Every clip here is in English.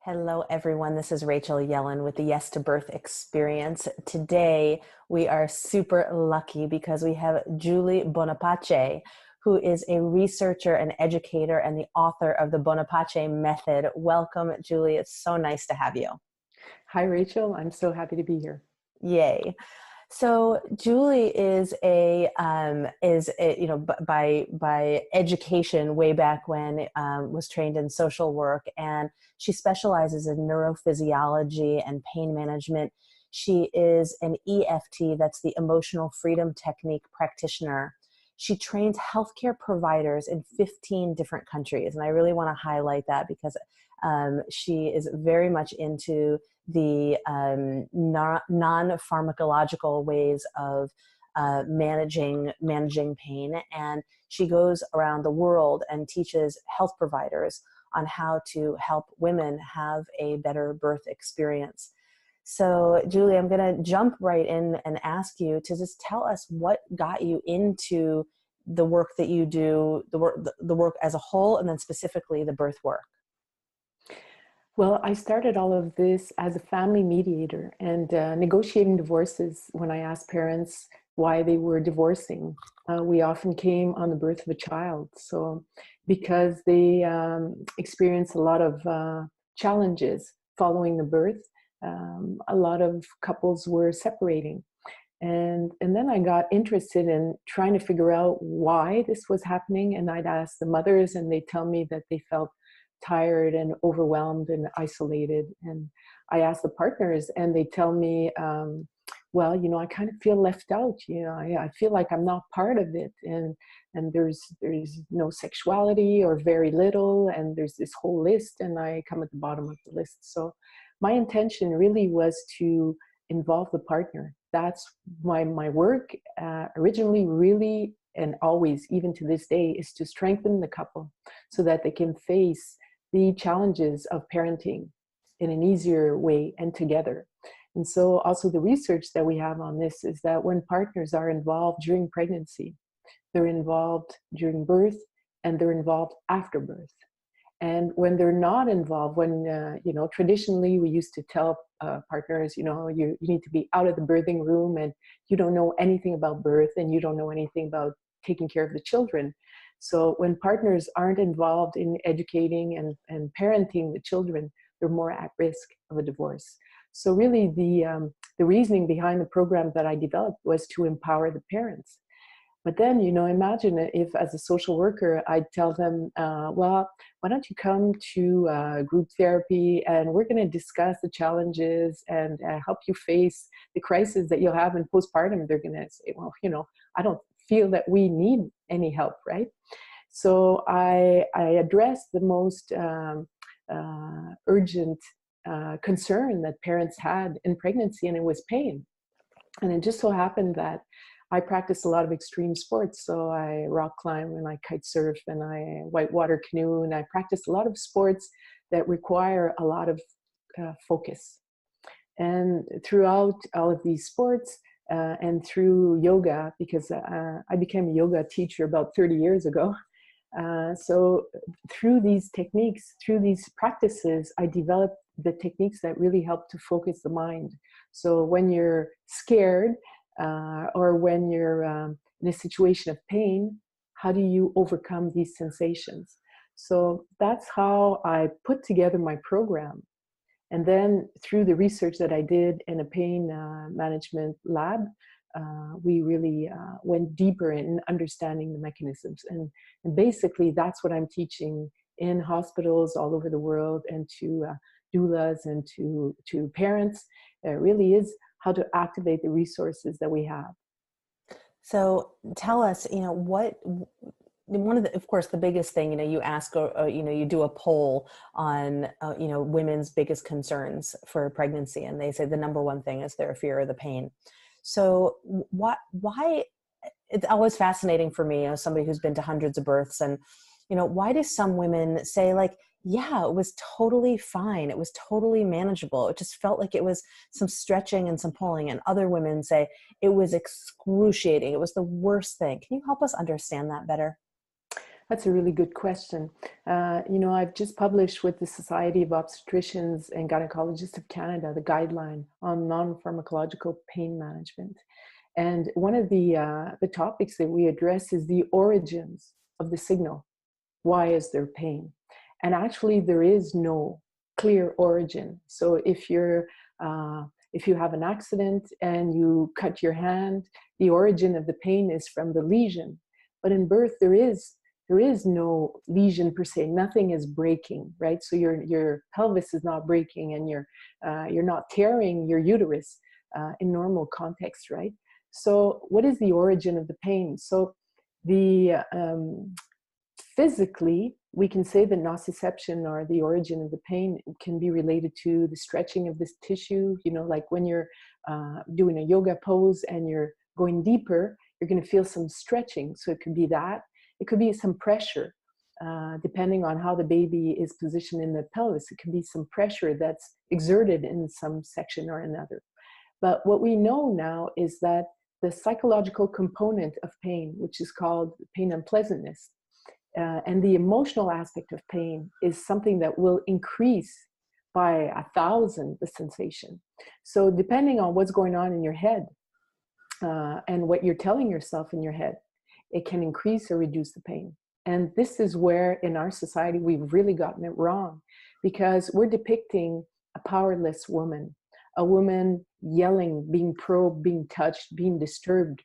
Hello, everyone. This is Rachel Yellen with the Yes to Birth Experience. Today, we are super lucky because we have Julie Bonapace, who is a researcher and educator and the author of the Bonapace Method. Welcome, Julie. It's so nice to have you. Hi, Rachel. I'm so happy to be here. Yay. So Julie is by education way back when was trained in social work, and she specializes in neurophysiology and pain management. She is an EFT, that's the Emotional Freedom Technique practitioner. She trains healthcare providers in 15 different countries, and I really want to highlight that because she is very much into the non-pharmacological ways of managing pain, and she goes around the world and teaches health providers on how to help women have a better birth experience. So, Julie, I'm going to jump right in and ask you to just tell us what got you into the work that you do, the work as a whole, and then specifically the birth work. Well, I started all of this as a family mediator and negotiating divorces. When I asked parents why they were divorcing, we often came on the birth of a child. So because they experienced a lot of challenges following the birth, a lot of couples were separating. And then I got interested in trying to figure out why this was happening. And I'd ask the mothers, and they'd tell me that they felt tired and overwhelmed and isolated. And I ask the partners, and they tell me, well, I kind of feel left out. I feel like I'm not part of it. And there's no sexuality or very little. And there's this whole list, and I come at the bottom of the list. So my intention really was to involve the partner. That's my work originally really, and always, even to this day, is to strengthen the couple so that they can face the challenges of parenting in an easier way and together. And so also the research that we have on this is that when partners are involved during pregnancy, they're involved during birth, and they're involved after birth. And when they're not involved, when, traditionally we used to tell partners, you need to be out of the birthing room, and you don't know anything about birth, and you don't know anything about taking care of the children. So when partners aren't involved in educating and parenting the children, they're more at risk of a divorce. So really the reasoning behind the program that I developed was to empower the parents. But then, imagine if as a social worker, I'd tell them, well, why don't you come to group therapy, and we're going to discuss the challenges and help you face the crisis that you'll have in postpartum. They're going to say, well, I don't feel that we need any help, right? So I addressed the most urgent concern that parents had in pregnancy, and it was pain. And it just so happened that I practice a lot of extreme sports. So I rock climb, and I kite surf, and I whitewater canoe, and I practice a lot of sports that require a lot of focus. And throughout all of these sports and through yoga, because I became a yoga teacher about 30 years ago. So through these techniques, through these practices, I developed the techniques that really help to focus the mind. So when you're scared, or when you're in a situation of pain, how do you overcome these sensations? So that's how I put together my program. And then through the research that I did in a pain management lab, we really went deeper in understanding the mechanisms. And basically that's what I'm teaching in hospitals all over the world, and to doulas and to parents. It really is how to activate the resources that we have. So tell us, what one of the, of course, the biggest thing, you ask, or you do a poll on, women's biggest concerns for pregnancy, and they say the number one thing is their fear of the pain. So why, it's always fascinating for me as somebody who's been to hundreds of births, and, why do some women say, like, yeah, it was totally fine. It was totally manageable. It just felt like it was some stretching and some pulling. And other women say it was excruciating. It was the worst thing. Can you help us understand that better? That's a really good question. You know, I've just published with the Society of Obstetricians and Gynecologists of Canada the guideline on non-pharmacological pain management. And one of the topics that we address is the origins of the signal. Why is there pain? And actually, there is no clear origin. So if you have an accident and you cut your hand, the origin of the pain is from the lesion. But in birth, there is no lesion per se. Nothing is breaking, right? So your pelvis is not breaking, and you're not tearing your uterus in normal context, right? So what is the origin of the pain? So the physically, we can say that nociception, or the origin of the pain, can be related to the stretching of this tissue. You know, like when you're doing a yoga pose and you're going deeper, you're going to feel some stretching. So it could be that. It could be some pressure, depending on how the baby is positioned in the pelvis. It could be some pressure that's exerted in some section or another. But what we know now is that the psychological component of pain, which is called pain unpleasantness, and the emotional aspect of pain, is something that will increase by 1,000 the sensation. So depending on what's going on in your head and what you're telling yourself in your head, it can increase or reduce the pain. And this is where in our society we've really gotten it wrong, because we're depicting a powerless woman, a woman yelling, being probed, being touched, being disturbed.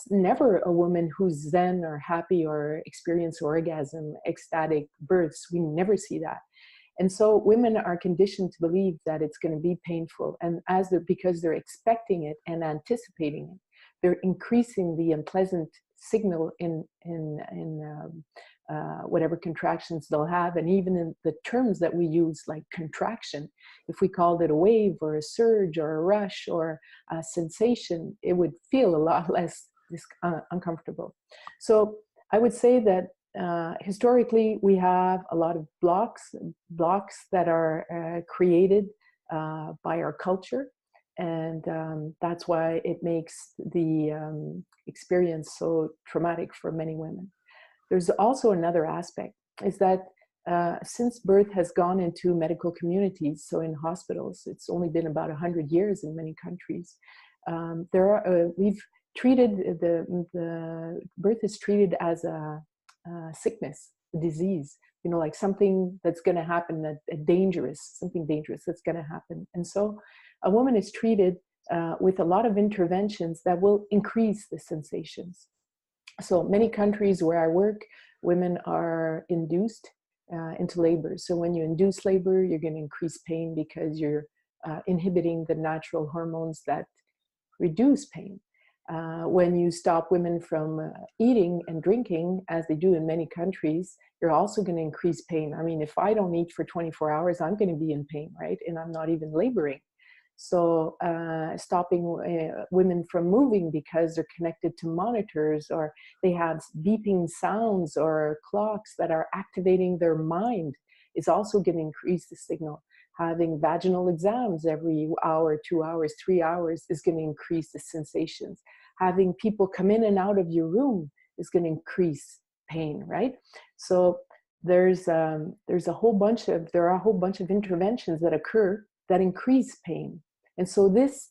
Never a woman who's zen or happy or experience orgasm, ecstatic births. We never see that. And so women are conditioned to believe that it's going to be painful. And because they're expecting it and anticipating it, they're increasing the unpleasant signal in whatever contractions they'll have. And even in the terms that we use, like contraction, if we called it a wave or a surge or a rush or a sensation, it would feel a lot less uncomfortable. So I would say that historically we have a lot of blocks that are created by our culture. And that's why it makes the experience so traumatic for many women. There's also another aspect, is that since birth has gone into medical communities, so in hospitals, it's only been about 100 years in many countries. We've treated the birth is treated as a sickness, a disease, you know, like something that's going to happen, something dangerous that's going to happen. And so a woman is treated with a lot of interventions that will increase the sensations. So many countries where I work, women are induced into labor. So when you induce labor, you're going to increase pain because you're inhibiting the natural hormones that reduce pain. When you stop women from eating and drinking, as they do in many countries, you're also going to increase pain. I mean, if I don't eat for 24 hours, I'm going to be in pain, right? And I'm not even laboring. So stopping women from moving because they're connected to monitors, or they have beeping sounds or clocks that are activating their mind, is also going to increase the signal. Having vaginal exams every hour, 2 hours, 3 hours is going to increase the sensations. Having people come in and out of your room is going to increase pain, right? So there are a whole bunch of interventions that occur that increase pain. And so this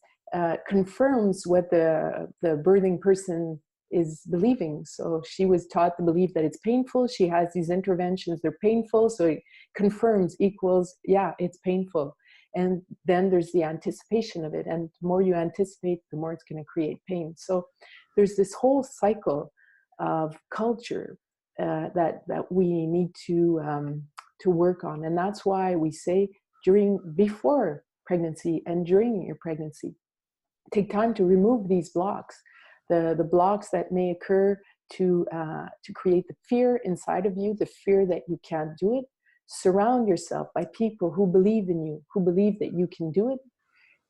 confirms what the birthing person is believing. So she was taught to believe that it's painful. She has these interventions, they're painful. So it confirms equals, yeah, it's painful. And then there's the anticipation of it. And the more you anticipate, the more it's going to create pain. So there's this whole cycle of culture that we need to work on. And that's why we say before pregnancy and during your pregnancy, take time to remove these blocks, the blocks that may occur to create the fear inside of you, the fear that you can't do it. Surround yourself by people who believe in you, who believe that you can do it.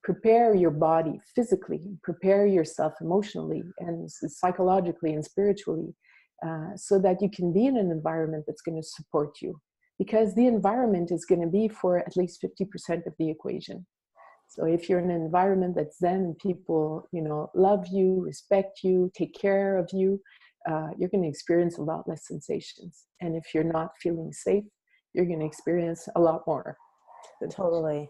Prepare your body physically, prepare yourself emotionally and psychologically and spiritually, so that you can be in an environment that's going to support you. Because the environment is going to be for at least 50% of the equation. So if you're in an environment that's zen, people, love you, respect you, take care of you, you're going to experience a lot less sensations. And if you're not feeling safe, you're going to experience a lot more. Totally.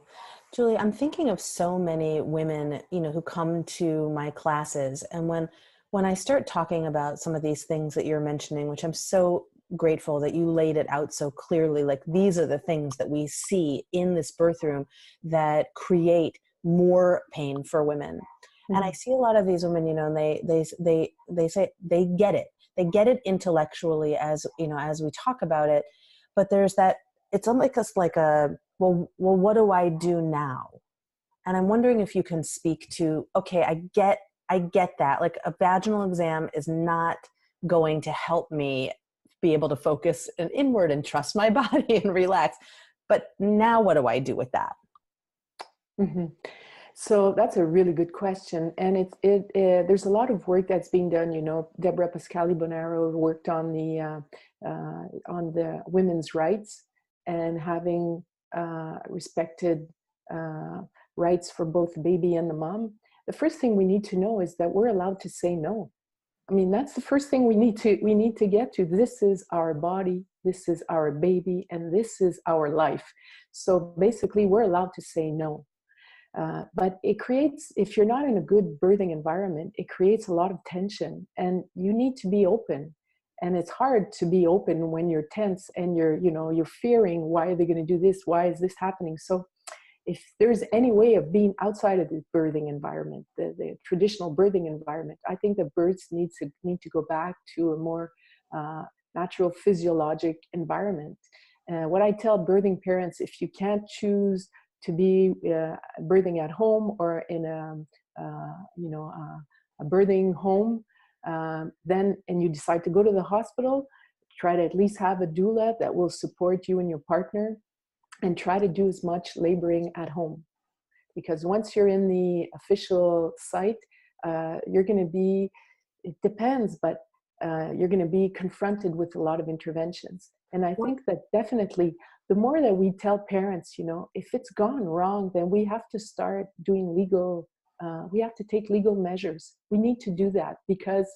Julie, I'm thinking of so many women, who come to my classes. And when I start talking about some of these things that you're mentioning, which I'm so grateful that you laid it out so clearly, like these are the things that we see in this birth room that create more pain for women. Mm-hmm. And I see a lot of these women, and they say they get it. They get it intellectually as we talk about it, but there's that, it's almost like well, what do I do now? And I'm wondering if you can speak to, okay, I get that. Like a vaginal exam is not going to help me be able to focus inward and trust my body and relax. But now what do I do with that? Mm-hmm. So that's a really good question. And there's a lot of work that's being done. Deborah Pascali-Bonaro worked on the women's rights and having respected rights for both the baby and the mom. The first thing we need to know is that we're allowed to say no. I mean, that's the first thing we need to get to. This is our body, this is our baby, and this is our life. So basically, we're allowed to say no. But it creates, if you're not in a good birthing environment, it creates a lot of tension, and you need to be open. And it's hard to be open when you're tense and you're fearing, why are they going to do this? Why is this happening? So if there's any way of being outside of the birthing environment, the traditional birthing environment, I think that births need to go back to a more natural physiologic environment. What I tell birthing parents, if you can't choose to be birthing at home or in a birthing home, then and you decide to go to the hospital, try to at least have a doula that will support you and your partner, and try to do as much laboring at home. Because once you're in the official site, you're going to be, it depends, but you're going to be confronted with a lot of interventions. And I think that definitely the more that we tell parents, if it's gone wrong, then we have to start doing we have to take legal measures. We need to do that because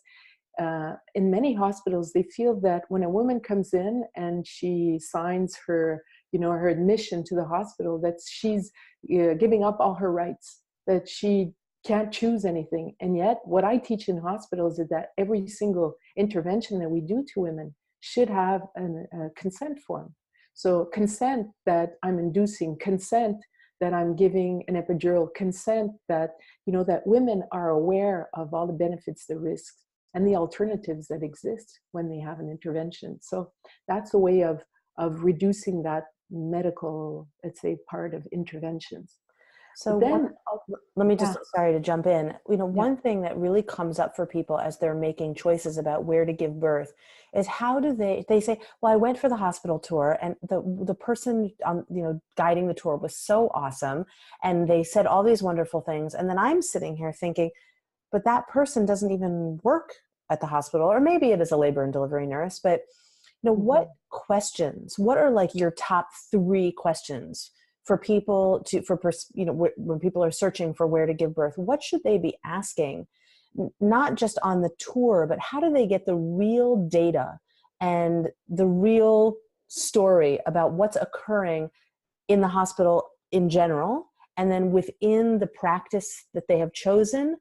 in many hospitals, they feel that when a woman comes in and she signs her admission to the hospital, that she's giving up all her rights, that she can't choose anything. And yet what I teach in hospitals is that every single intervention that we do to women should have a consent form. So consent that I'm inducing, consent that I'm giving an epidural, consent that, that women are aware of all the benefits, the risks, and the alternatives that exist when they have an intervention. So that's a way of reducing that medical, let's say, part of interventions. So let me just, sorry to jump in. One thing that really comes up for people as they're making choices about where to give birth is how do they say, well, I went for the hospital tour and the person, guiding the tour was so awesome. And they said all these wonderful things. And then I'm sitting here thinking, but that person doesn't even work at the hospital, or maybe it is a labor and delivery nurse, but what questions, what are like your top 3 questions for people when people are searching for where to give birth? What should they be asking, not just on the tour, but how do they get the real data and the real story about what's occurring in the hospital in general, and then within the practice that they have chosen?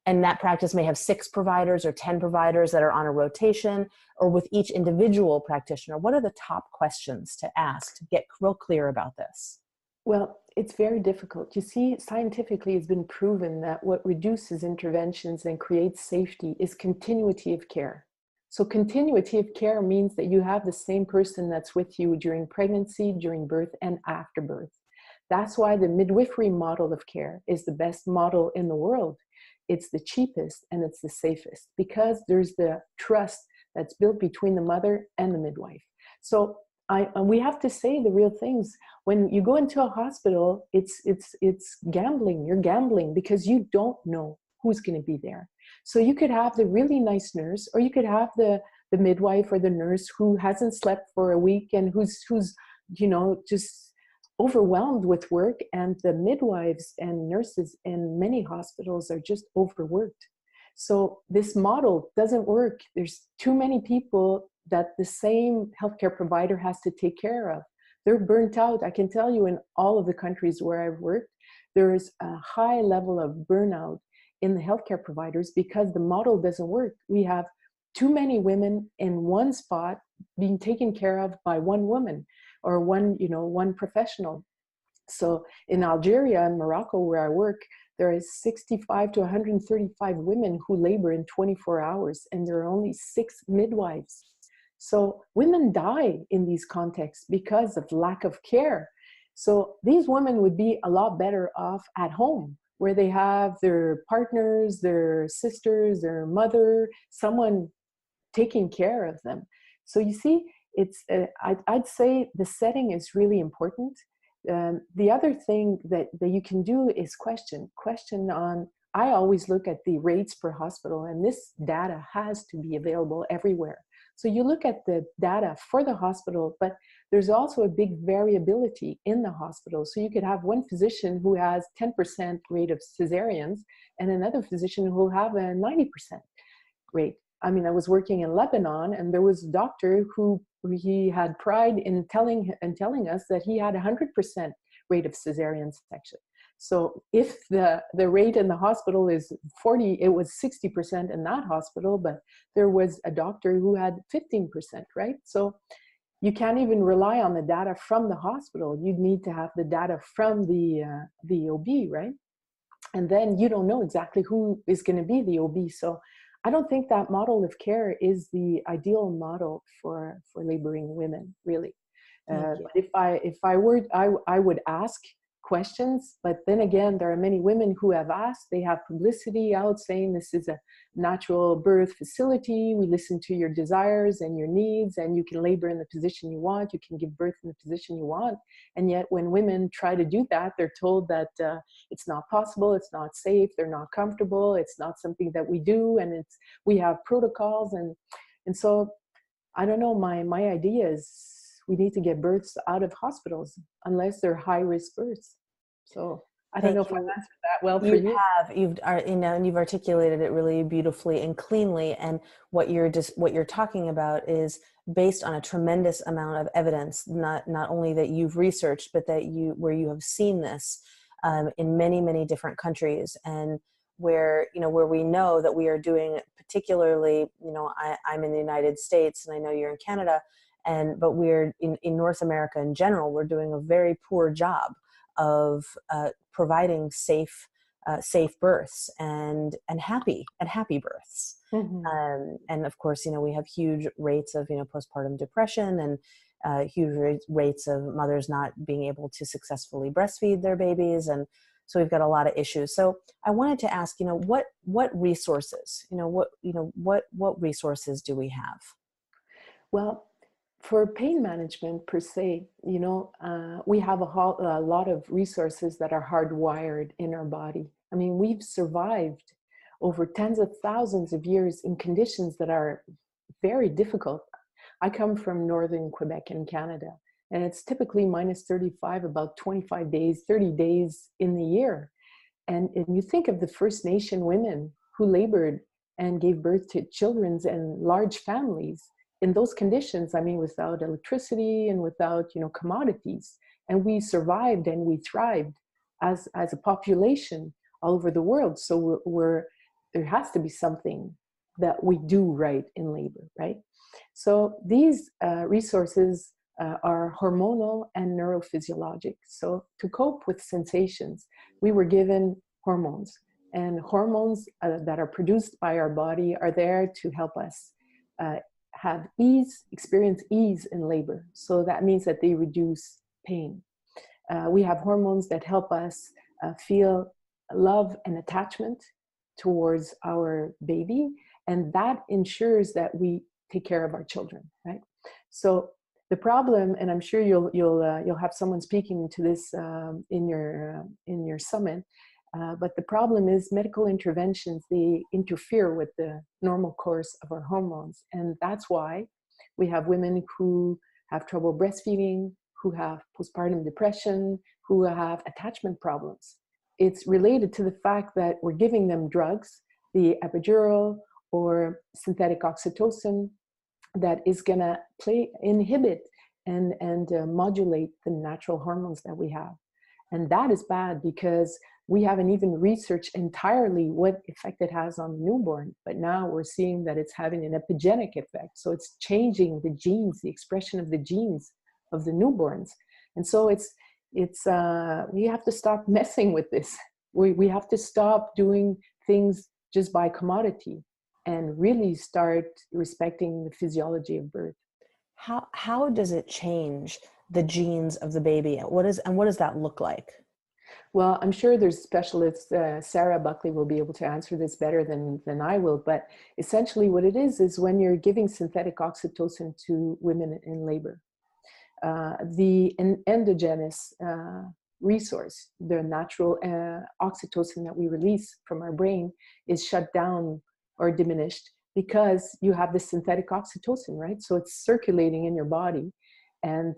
And that practice may have 6 providers or 10 providers that are on a rotation, or with each individual practitioner. What are the top questions to ask to get real clear about this? Well, it's very difficult. You see, scientifically, it's been proven that what reduces interventions and creates safety is continuity of care. So continuity of care means that you have the same person that's with you during pregnancy, during birth, and after birth. That's why the midwifery model of care is the best model in the world. It's the cheapest and it's the safest because there's the trust that's built between the mother and the midwife. So we have to say the real things. When you go into a hospital, it's gambling. You're gambling because you don't know who's going to be there. So you could have the really nice nurse, or you could have the midwife or the nurse who hasn't slept for a week and who's just overwhelmed with work. And the midwives and nurses in many hospitals are just overworked. So this model doesn't work. There's too many people that the same healthcare provider has to take care of. They're burnt out. I can tell you, in all of the countries where I've worked, there is a high level of burnout in the healthcare providers because the model doesn't work. We have too many women in one spot being taken care of by one woman or one professional. So in Algeria and Morocco, where I work, there is 65 to 135 women who labor in 24 hours, and there are only 6 midwives. So women die in these contexts because of lack of care. So these women would be a lot better off at home, where they have their partners, their sisters, their mother, someone taking care of them. So you see, I'd say the setting is really important. The other thing that you can do is question on, I always look at the rates per hospital, and this data has to be available everywhere. So you look at the data for the hospital, but there's also a big variability in the hospital. So you could have one physician who has 10% rate of cesareans and another physician who will have a 90% rate. I mean, I was working in Lebanon, and there was a doctor who he had pride in telling us that he had 100% rate of cesarean section. So if the rate in the hospital is 40, it was 60% in that hospital, but there was a doctor who had 15%, right? So you can't even rely on the data from the hospital. You need to have the data from the OB, right? And then you don't know exactly who is going to be the OB. So I don't think that model of care is the ideal model for laboring women, really. But if I were, I would ask questions, but then again, there are many women who have asked. They have publicity out saying this is a natural birth facility. We listen to your desires and your needs, and you can labor in the position you want. You can give birth in the position you want. And yet when women try to do that, they're told that it's not possible, it's not safe, they're not comfortable, it's not something that we do, and we have protocols. And so I don't know, my idea is we need to get births out of hospitals unless they're high-risk births. So I don't know if I've answered that well for you. And you've articulated it really beautifully and cleanly. And what you're talking about is based on a tremendous amount of evidence, not only that you've researched, but where you have seen this in many, many different countries, and where we know that we are doing, particularly, I'm in the United States and I know you're in Canada, but we're in North America in general, we're doing a very poor job of providing safe births and happy births. Mm-hmm. And of course, we have huge rates of postpartum depression, and huge rates of mothers not being able to successfully breastfeed their babies, and so we've got a lot of issues. So I wanted to ask, what resources, what resources do we have? Well, for pain management per se, we have a lot of resources that are hardwired in our body. I mean, we've survived over tens of thousands of years in conditions that are very difficult. I come from northern Quebec in Canada, and it's typically minus 35, about 25 days, 30 days in the year. And you think of the First Nation women who labored and gave birth to children and large families in those conditions, I mean, without electricity and without, commodities. And we survived and we thrived as a population all over the world. So there has to be something that we do right in labor, right? So these resources are hormonal and neurophysiologic. So to cope with sensations, we were given hormones. And hormones that are produced by our body are there to help us experience ease in labor. So that means that they reduce pain. We have hormones that help us feel love and attachment towards our baby, and that ensures that we take care of our children, right? So the problem, and I'm sure you'll have someone speaking to this in your summit, but the problem is medical interventions, they interfere with the normal course of our hormones. And that's why we have women who have trouble breastfeeding, who have postpartum depression, who have attachment problems. It's related to the fact that we're giving them drugs. the epidural or synthetic oxytocin that is going to inhibit and modulate the natural hormones that we have. And that is bad because we haven't even researched entirely what effect it has on the newborn, but now we're seeing that it's having an epigenetic effect. So it's changing the genes, the expression of the genes of the newborns. And so we have to stop messing with this. We have to stop doing things just by commodity and really start respecting the physiology of birth. How does it change the genes of the baby? What does that look like? Well, I'm sure there's specialists. Sarah Buckley will be able to answer this better than I will. But essentially what it is when you're giving synthetic oxytocin to women in labor, the endogenous resource, the natural oxytocin that we release from our brain is shut down or diminished because you have the synthetic oxytocin, right? So it's circulating in your body. And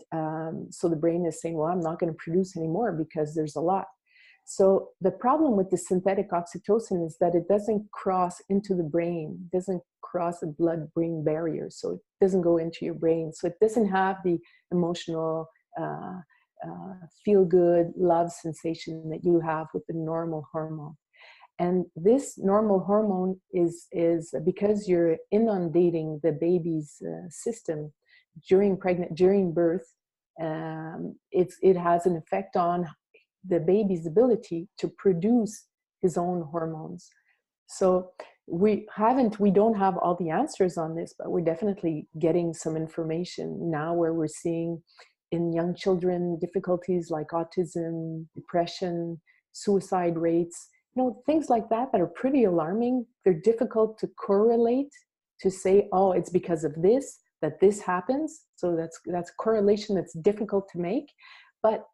so the brain is saying, well, I'm not going to produce anymore because there's a lot. So the problem with the synthetic oxytocin is that it doesn't cross into the brain, doesn't cross the blood-brain barrier. So it doesn't go into your brain. So it doesn't have the emotional, feel-good, love sensation that you have with the normal hormone. And this normal hormone is because you're inundating the baby's system during birth. It has an effect on the baby's ability to produce his own hormones. So we don't have all the answers on this, but we're definitely getting some information now where we're seeing in young children difficulties like autism, depression, suicide rates, things like that are pretty alarming. They're difficult to correlate, to say, oh, it's because of this that this happens. So that's correlation that's difficult to make. But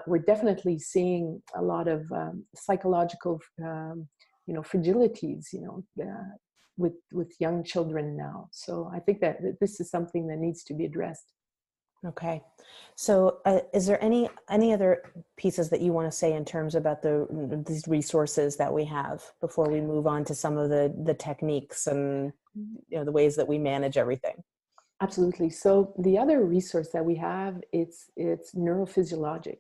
we're definitely seeing a lot of psychological, fragilities, with young children now. So I think that this is something that needs to be addressed. Okay. So is there any other pieces that you want to say in terms about these resources that we have before we move on to some of the techniques and the ways that we manage everything? Absolutely. So the other resource that we have, it's neurophysiologic.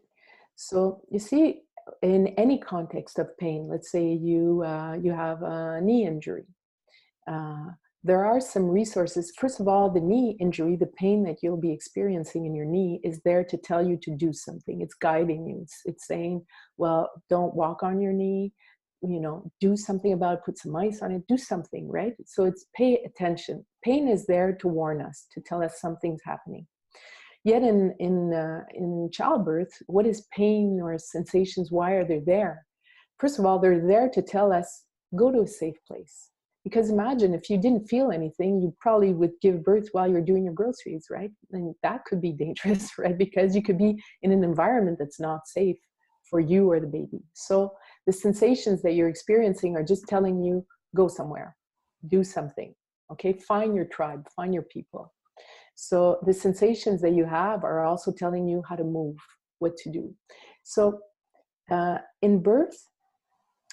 So you see, in any context of pain, let's say you have a knee injury. There are some resources. First of all, the knee injury, the pain that you'll be experiencing in your knee is there to tell you to do something. It's guiding you. It's saying, well, don't walk on your knee, do something about it, put some ice on it, do something, right? So it's pay attention. Pain is there to warn us, to tell us something's happening. Yet in childbirth, what is pain or sensations? Why are they there? First of all, they're there to tell us, go to a safe place. Because imagine if you didn't feel anything, you probably would give birth while you're doing your groceries, right? And that could be dangerous, right? Because you could be in an environment that's not safe for you or the baby. So the sensations that you're experiencing are just telling you, go somewhere, do something, okay? Find your tribe, find your people. So the sensations that you have are also telling you how to move, what to do. So in birth,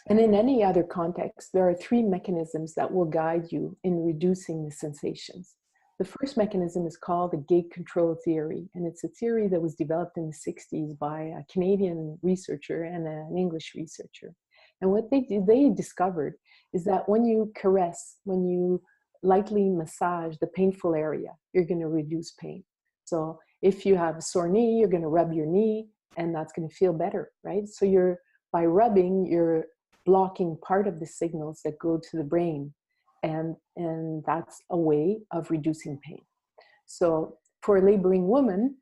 and in any other context, there are three mechanisms that will guide you in reducing the sensations. The first mechanism is called the gate control theory, and it's a theory that was developed in the 60s by a Canadian researcher and an English researcher. And what they discovered is that when you caress, when you lightly massage the painful area, you're going to reduce pain. So if you have a sore knee, you're going to rub your knee, and that's going to feel better, right? So by rubbing, you're blocking part of the signals that go to the brain, and that's a way of reducing pain. So for a laboring woman,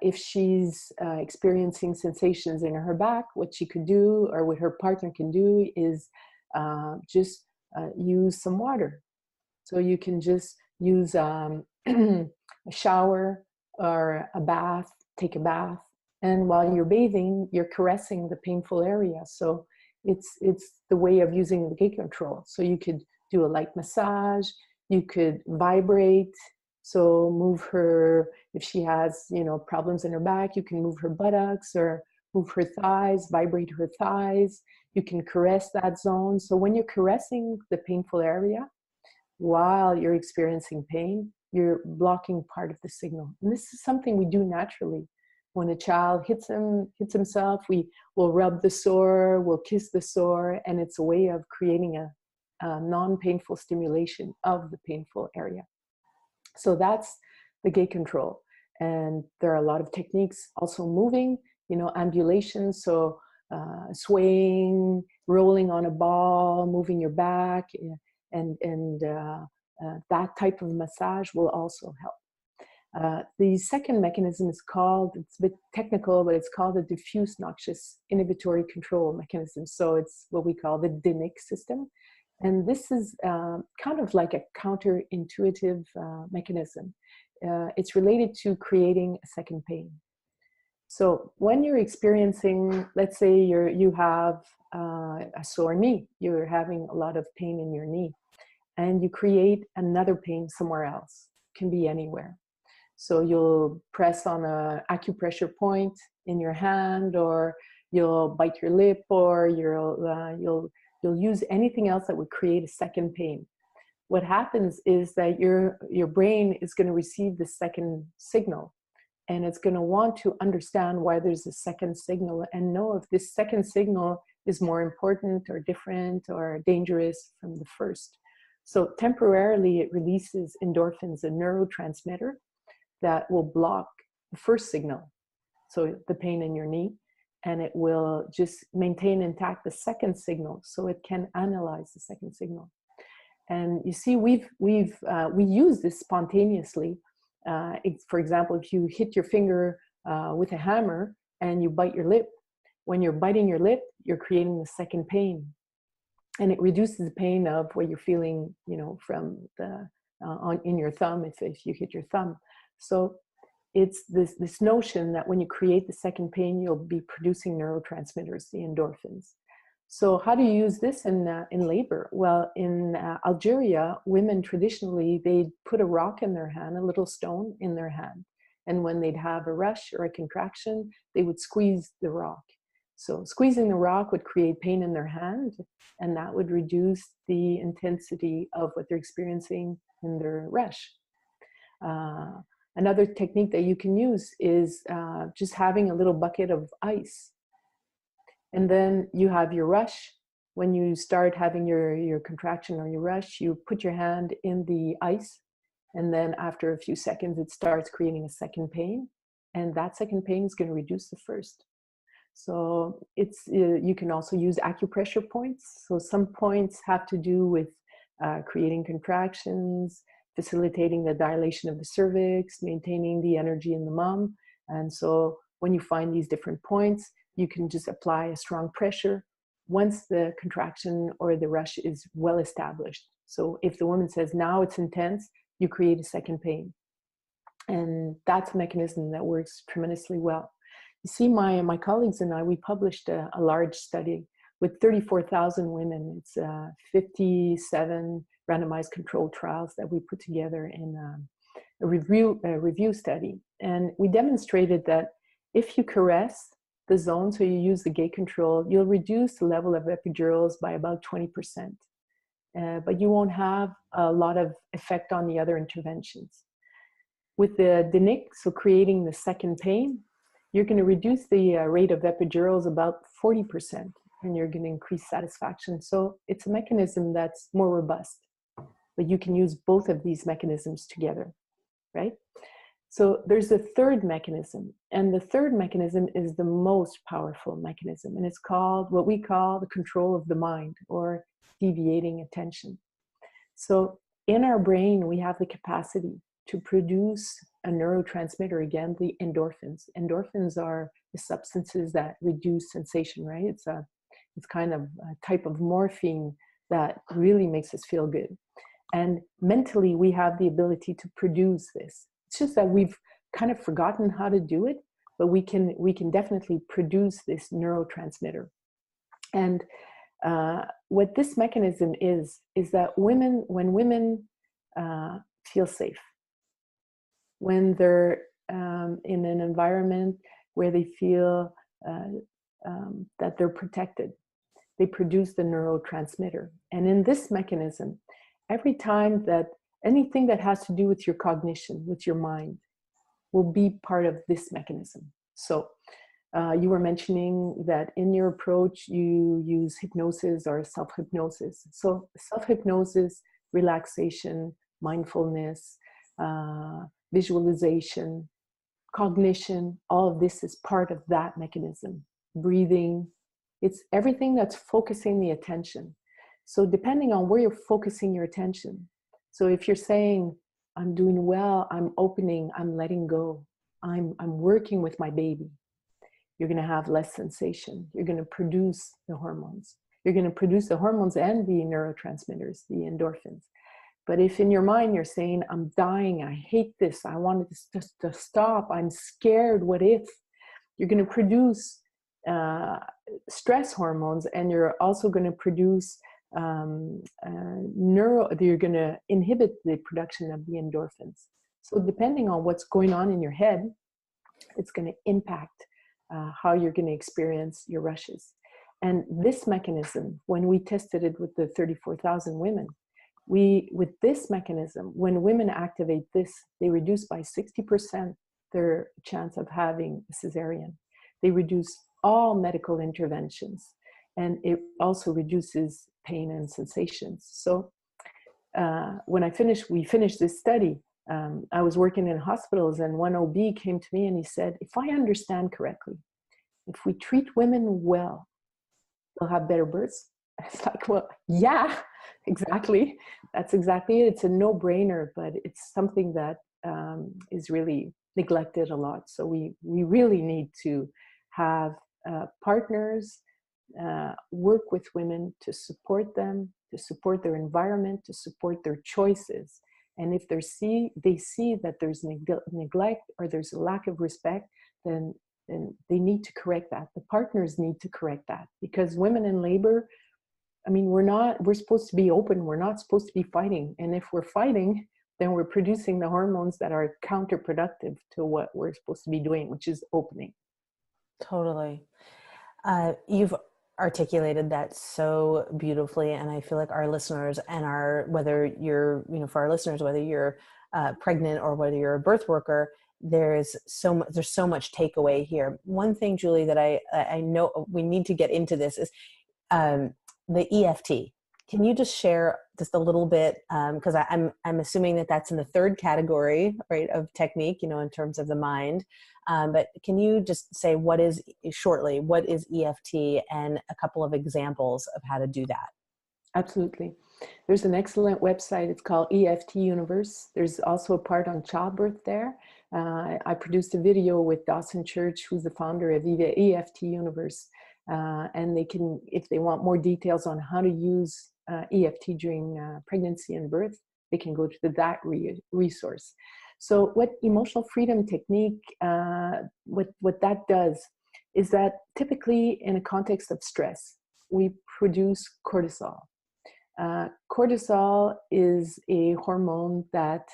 if she's experiencing sensations in her back, what she could do, or what her partner can do, is just use some water. So you can just use a shower or a bath, take a bath, and while you're bathing, you're caressing the painful area. So it's the way of using the gate control. So you could do a light massage, you could vibrate, so move her, if she has problems in her back, you can move her buttocks or move her thighs, vibrate her thighs. You can caress that zone. So when you're caressing the painful area while you're experiencing pain, you're blocking part of the signal. And this is something we do naturally. When a child hits himself, we will rub the sore, we'll kiss the sore, and it's a way of creating a non-painful stimulation of the painful area. So that's the gait control. And there are a lot of techniques also moving, ambulation, so swaying, rolling on a ball, moving your back, and that type of massage will also help. The second mechanism is called, it's a bit technical, but it's called the diffuse noxious inhibitory control mechanism. So it's what we call the DINIC system. And this is kind of like a counterintuitive mechanism. It's related to creating a second pain. So when you're experiencing, let's say you have a sore knee, you're having a lot of pain in your knee, and you create another pain somewhere else. It can be anywhere. So you'll press on an acupressure point in your hand, or you'll bite your lip, or you'll use anything else that would create a second pain. What happens is that your brain is going to receive the second signal, and it's going to want to understand why there's a second signal and know if this second signal is more important or different or dangerous from the first. So temporarily it releases endorphins, a neurotransmitter that will block the first signal, so the pain in your knee, and it will just maintain intact the second signal so it can analyze the second signal. And you see, we use this spontaneously. For example, if you hit your finger with a hammer and you bite your lip, when you're biting your lip, you're creating the second pain. And it reduces the pain of what you're feeling, from in your thumb if you hit your thumb. So it's this notion that when you create the second pain, you'll be producing neurotransmitters, the endorphins. So how do you use this in labor? Well, in Algeria, women traditionally, they'd put a rock in their hand, a little stone in their hand. And when they'd have a rush or a contraction, they would squeeze the rock. So squeezing the rock would create pain in their hand, and that would reduce the intensity of what they're experiencing in their rush. Another technique that you can use is just having a little bucket of ice. And then you have your rush. When you start having your contraction or your rush, you put your hand in the ice. And then after a few seconds, it starts creating a second pain. And that second pain is going to reduce the first. So you can also use acupressure points. So some points have to do with creating contractions, facilitating the dilation of the cervix, maintaining the energy in the mom. And so when you find these different points, you can just apply a strong pressure once the contraction or the rush is well established. So if the woman says, now it's intense, you create a second pain. And that's a mechanism that works tremendously well. You see, my colleagues and I, we published a large study with 34,000 women. It's 57 randomized controlled trials that we put together in a review study. And we demonstrated that if you caress the zone, so you use the gait control, you'll reduce the level of epidurals by about 20%. But you won't have a lot of effect on the other interventions. With the DINIC, so creating the second pain, you're going to reduce the rate of epidurals about 40%, and you're going to increase satisfaction. So it's a mechanism that's more robust, but you can use both of these mechanisms together, right? So there's a third mechanism, and the third mechanism is the most powerful mechanism, and it's called what we call the control of the mind, or deviating attention. So in our brain, we have the capacity to produce a neurotransmitter, again, the endorphins. Endorphins are the substances that reduce sensation, right? It's kind of a type of morphine that really makes us feel good. And mentally, we have the ability to produce this. It's just that we've kind of forgotten how to do it, but we can definitely produce this neurotransmitter. And what this mechanism is that when women feel safe, when they're in an environment where they feel that they're protected. They produce the neurotransmitter. And in this mechanism, every time that anything that has to do with your cognition, with your mind, will be part of this mechanism. So you were mentioning that in your approach, you use hypnosis or self-hypnosis. So self-hypnosis, relaxation, mindfulness, visualization, cognition, all of this is part of that mechanism. Breathing, it's everything that's focusing the attention. So depending on where you're focusing your attention. So if you're saying, I'm doing well, I'm opening, I'm letting go, I'm working with my baby, you're going to have less sensation. You're going to produce the hormones. You're going to produce the hormones and the neurotransmitters, the endorphins. But if in your mind you're saying, I'm dying, I hate this, I want this just to stop, I'm scared, what if? You're going to produce stress hormones, and you're also going to produce you're going to inhibit the production of the endorphins. So depending on what's going on in your head, it's going to impact how you're going to experience your rushes. And this mechanism, when we tested it with the 34,000 women, with this mechanism, when women activate this, they reduce by 60% their chance of having a cesarean. They reduce all medical interventions, and it also reduces pain and sensations. So when we finished this study, I was working in hospitals, and one OB came to me and he said, if I understand correctly, if we treat women well, they'll have better births. It's like, well, yeah, exactly. That's exactly it. It's a no-brainer, but it's something that is really neglected a lot. So we really need to have partners work with women to support them, to support their environment, to support their choices. And if they see that there's neglect or there's a lack of respect, then they need to correct that. The partners need to correct that, because women in labor, I mean, we're supposed to be open. We're not supposed to be fighting. And if we're fighting, then we're producing the hormones that are counterproductive to what we're supposed to be doing, which is opening. Totally. You've articulated that so beautifully, and I feel like our listeners and whether you're, for our listeners, whether you're pregnant or whether you're a birth worker, there's so much takeaway here. One thing, Julie, that I know we need to get into this is the EFT. Can you just share just a little bit, because I'm assuming that that's in the third category, right, of technique, in terms of the mind. But can you just say what is EFT and a couple of examples of how to do that? Absolutely. There's an excellent website. It's called EFT Universe. There's also a part on childbirth there. I produced a video with Dawson Church, who's the founder of EFT Universe. And they can, if they want more details on how to use EFT during pregnancy and birth, they can go to that resource. So what emotional freedom technique, what that does is that typically in a context of stress, we produce cortisol. Cortisol is a hormone that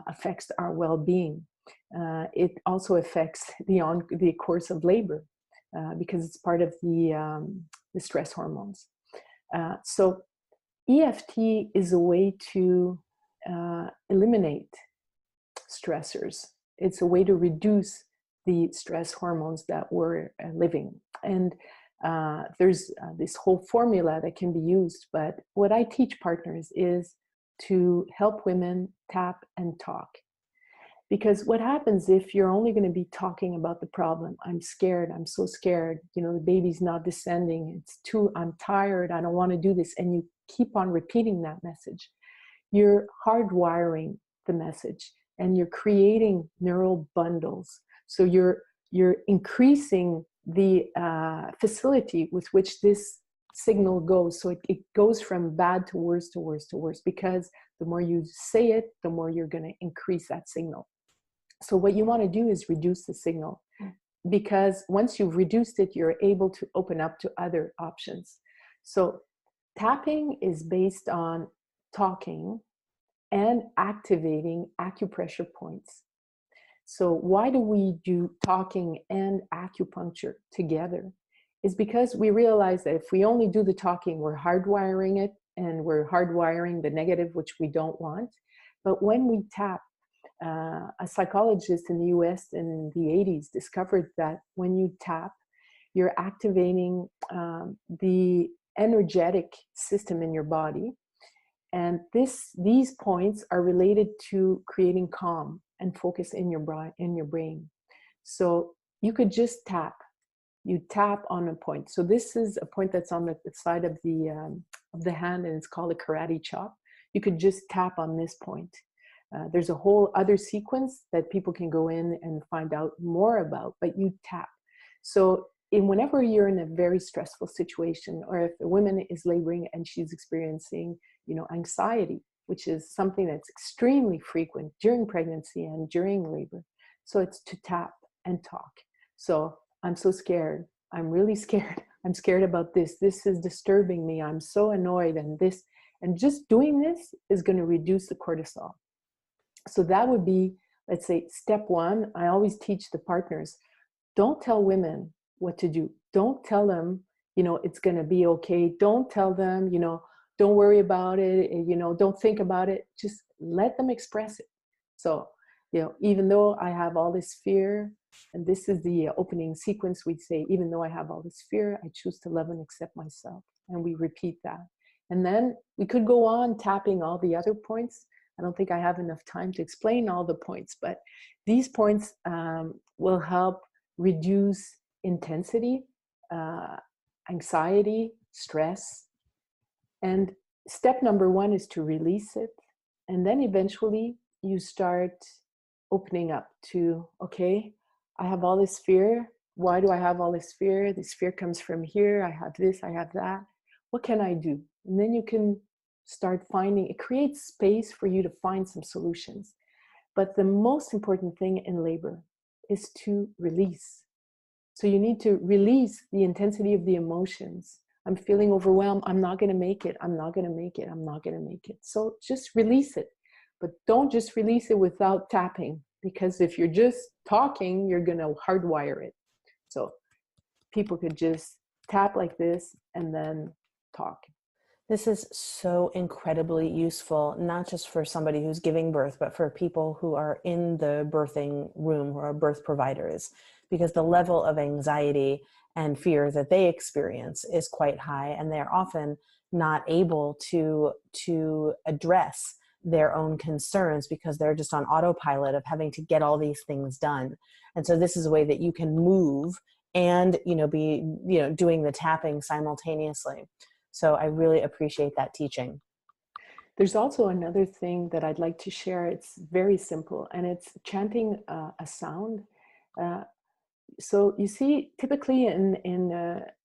affects our well-being. It also affects the course of labor because it's part of the stress hormones. So EFT is a way to eliminate stressors. It's a way to reduce the stress hormones that we're living. And there's this whole formula that can be used, but what I teach partners is to help women tap and talk. Because what happens if you're only going to be talking about the problem? I'm scared, I'm so scared, the baby's not descending, I'm tired, I don't want to do this, and you keep on repeating that message. You're hardwiring the message, and you're creating neural bundles. So you're increasing the facility with which this signal goes. So it goes from bad to worse to worse to worse, because the more you say it, the more you're going to increase that signal. So what you want to do is reduce the signal, because once you've reduced it, you're able to open up to other options. So tapping is based on talking and activating acupressure points. So why do we do talking and acupuncture together? Is because we realize that if we only do the talking, we're hardwiring it, and we're hardwiring the negative, which we don't want. But when we tap, a psychologist in the US in the 80s discovered that when you tap, you're activating the energetic system in your body. And these points are related to creating calm and focus in your brain. So you could just tap. You tap on a point. So this is a point that's on the side of the hand, and it's called a karate chop. You could just tap on this point. There's a whole other sequence that people can go in and find out more about, but you tap. So whenever you're in a very stressful situation, or if a woman is laboring and she's experiencing, anxiety, which is something that's extremely frequent during pregnancy and during labor. So it's to tap and talk. So I'm so scared. I'm really scared. I'm scared about this. This is disturbing me. I'm so annoyed, and just doing this is going to reduce the cortisol. So that would be, let's say, step one. I always teach the partners, don't tell women what to do. Don't tell them, it's going to be okay. Don't tell them, don't worry about it. Don't think about it. Just let them express it. So, even though I have all this fear, and this is the opening sequence, we'd say, even though I have all this fear, I choose to love and accept myself. And we repeat that. And then we could go on tapping all the other points. I don't think I have enough time to explain all the points, but these points will help reduce intensity, anxiety, stress. And step number one is to release it. And then eventually you start opening up to, okay, I have all this fear. Why do I have all this fear? This fear comes from here. I have this, I have that. What can I do? And then you can start finding, it creates space for you to find some solutions. But the most important thing in labor is to release. So you need to release the intensity of the emotions. I'm feeling overwhelmed. I'm not going to make it. I'm not going to make it. I'm not going to make it. So just release it. But don't just release it without tapping, because if you're just talking, you're going to hardwire it. So people could just tap like this and then talk. This is so incredibly useful, not just for somebody who's giving birth, but for people who are in the birthing room, who are birth providers, because the level of anxiety and fear that they experience is quite high, and they're often not able to address their own concerns because they're just on autopilot of having to get all these things done. And so this is a way that you can move and, be, doing the tapping simultaneously. So I really appreciate that teaching. There's also another thing that I'd like to share. It's very simple, and it's chanting a sound. So you see, typically in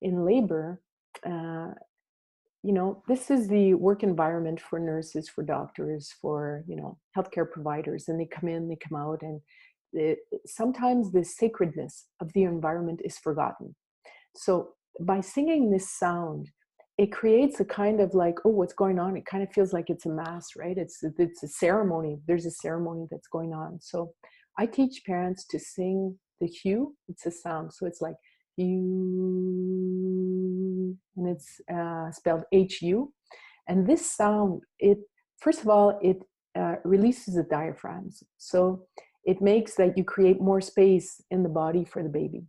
labor, this is the work environment for nurses, for doctors, for healthcare providers, and they come in, they come out, and sometimes the sacredness of the environment is forgotten. So by singing this sound, it creates a kind of like, oh, what's going on? It kind of feels like it's a mass, right? It's a ceremony. There's a ceremony that's going on. So I teach parents to sing the hue. It's a sound. So it's like hue, and it's spelled H-U. And this sound, first of all, it releases the diaphragms. So it makes that you create more space in the body for the baby,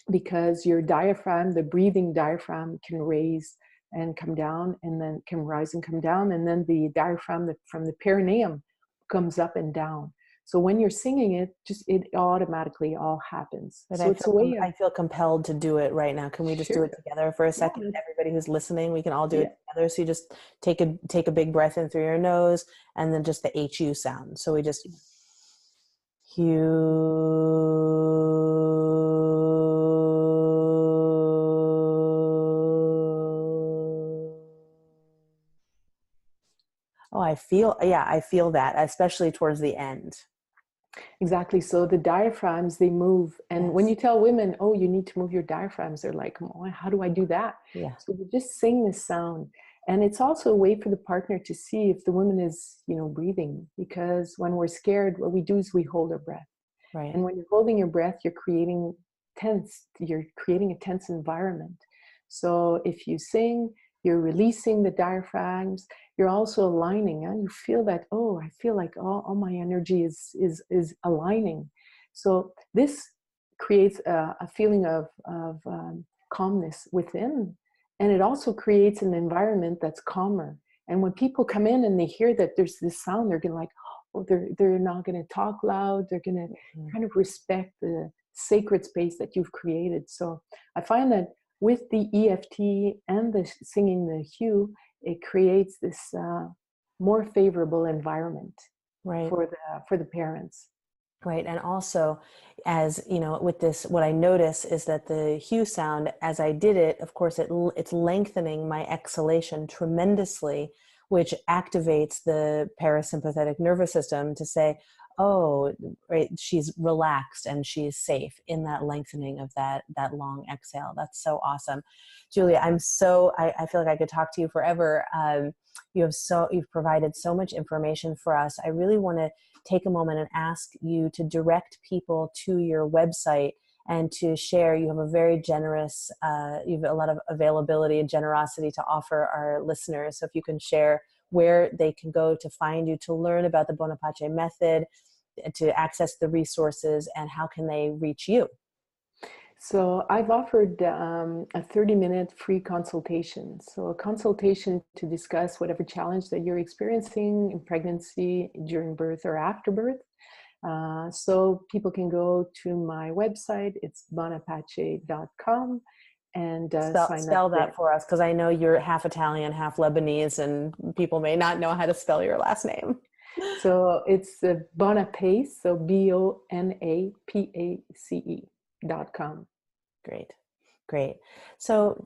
because your diaphragm, the breathing diaphragm, can raise and come down, and then can rise and come down, and then the diaphragm from the perineum comes up and down. So when you're singing it, it automatically all happens. But so I feel compelled to do it right now. Can we just do it together for a second? Yeah. Everybody who's listening, we can all do it together. So you just take a big breath in through your nose, and then just the HU sound. So we just Oh, I feel that, especially towards the end. Exactly. So the diaphragms, they move. And when you tell women, oh, you need to move your diaphragms, they're like, oh, how do I do that? Yeah. So we just sing this sound. And it's also a way for the partner to see if the woman is, breathing, because when we're scared, what we do is we hold our breath. Right. And when you're holding your breath, you're creating a tense environment. So if you sing, you're releasing the diaphragms, you're also aligning, and you feel that, oh, I feel like all my energy is aligning. So this creates a feeling of calmness within, and it also creates an environment that's calmer. And when people come in and they hear that there's this sound, they're gonna like, oh, they're not gonna talk loud, they're gonna Mhm. kind of respect the sacred space that you've created. So I find that with the EFT and the singing the hue, it creates this more favorable environment Right. for the parents. Right. And also, as you know, with this, what I notice is that the hue sound, as I did it, of course, it's lengthening my exhalation tremendously, which activates the parasympathetic nervous system to say, oh, right, she's relaxed and she's safe in that lengthening of that long exhale. That's so awesome. Julia, I feel like I could talk to you forever. You've provided so much information for us. I really want to take a moment and ask you to direct people to your website and to share. You have a very generous, you have a lot of availability and generosity to offer our listeners. So if you can share where they can go to find you, to learn about the Bonapace method, to access the resources, and how can they reach you? So I've offered a 30-minute free consultation. So a consultation to discuss whatever challenge that you're experiencing in pregnancy, during birth, or after birth. So people can go to my website. It's bonapace.com and sign up Spell there. that for us, because I know you're half Italian, half Lebanese, and people may not know how to spell your last name. So it's Bonapace, so BONAPACE.com. Great. Great. So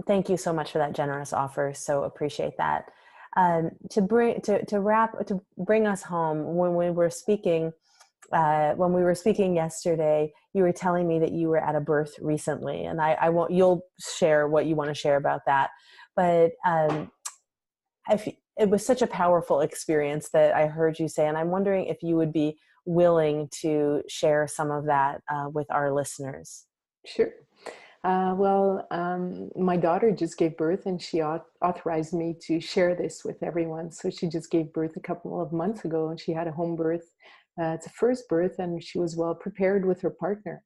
thank you so much for that generous offer. So appreciate that. To bring us home, when we were speaking yesterday, you were telling me that you were at a birth recently, and you'll share what you want to share about that. But it was such a powerful experience that I heard you say, and I'm wondering if you would be willing to share some of that with our listeners. Sure. My daughter just gave birth, and she authorized me to share this with everyone. So she just gave birth a couple of months ago, and she had a home birth. It's a first birth, and she was well prepared with her partner.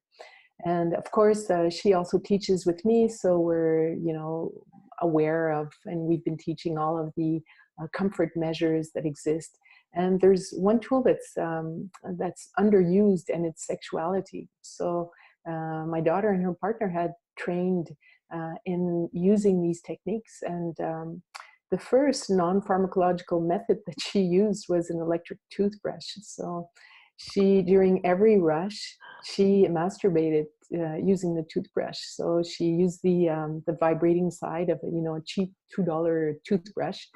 And of course, she also teaches with me, so we're, aware of, and we've been teaching all of the comfort measures that exist. And there's one tool that's underused, and it's sexuality. So my daughter and her partner had trained in using these techniques, and the first non-pharmacological method that she used was an electric toothbrush. So during every rush, she masturbated using the toothbrush. So she used the vibrating side of a cheap $2 toothbrush.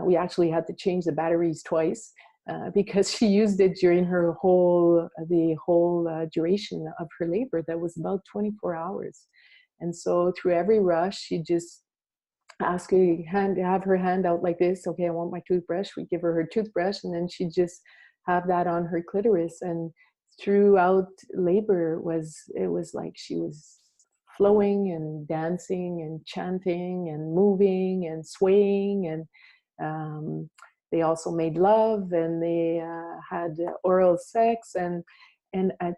We actually had to change the batteries twice because she used it during the whole duration of her labor. That was about 24 hours. And so through every rush, she just ask have her hand out like this. Okay, I want my toothbrush. We give her toothbrush, and then she just have that on her clitoris. And throughout labor, it was like she was flowing and dancing and chanting and moving and swaying. And they also made love, and they had oral sex, and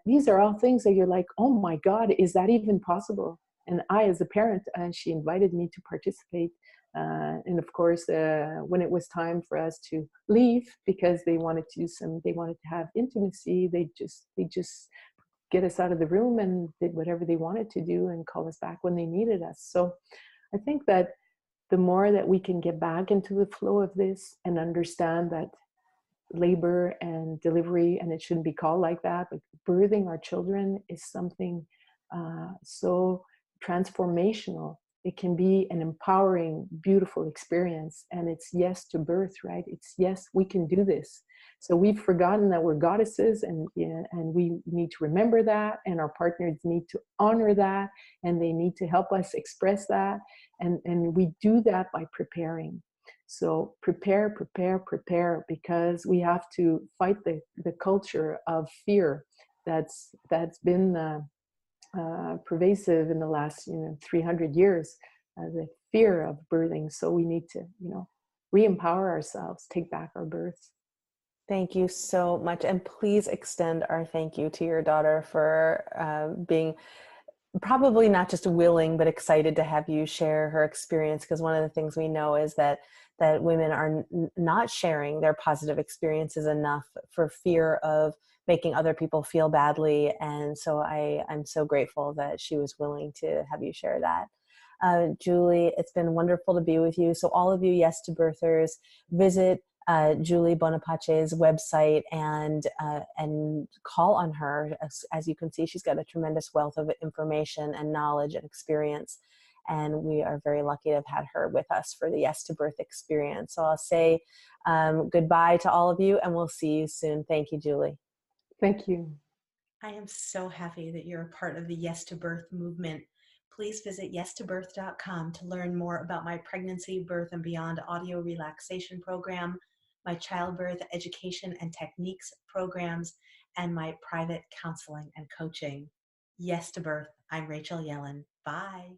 these are all things that you're like, oh my God, is that even possible? And I, as a parent, she invited me to participate. And of course, when it was time for us to leave, because they wanted to have intimacy, they just get us out of the room and did whatever they wanted to do and call us back when they needed us. So I think that the more that we can get back into the flow of this and understand that labor and delivery, and it shouldn't be called like that, but birthing our children is something so transformational. It can be an empowering, beautiful experience. And it's yes to birth, right? It's yes, we can do this. So we've forgotten that we're goddesses, and we need to remember that, and our partners need to honor that, and they need to help us express that. And we do that by preparing. So prepare, prepare, prepare, because we have to fight the culture of fear that's been pervasive in the last 300 years, the fear of birthing. So we need to re-empower ourselves, take back our births. Thank you so much. And please extend our thank you to your daughter for being probably not just willing, but excited to have you share her experience. Because one of the things we know is that women are not sharing their positive experiences enough for fear of making other people feel badly. And so I'm so grateful that she was willing to have you share that. Julie, it's been wonderful to be with you. So all of you Yes to Birthers, visit Julie Bonapace's website and call on her. As you can see, she's got a tremendous wealth of information and knowledge and experience. And we are very lucky to have had her with us for the Yes to Birth experience. So I'll say goodbye to all of you, and we'll see you soon. Thank you, Julie. Thank you. I am so happy that you're a part of the Yes to Birth movement. Please visit yes2birth.com to learn more about my pregnancy, birth, and beyond audio relaxation program, my childbirth education and techniques programs, and my private counseling and coaching. Yes to Birth. I'm Rachel Yellen. Bye.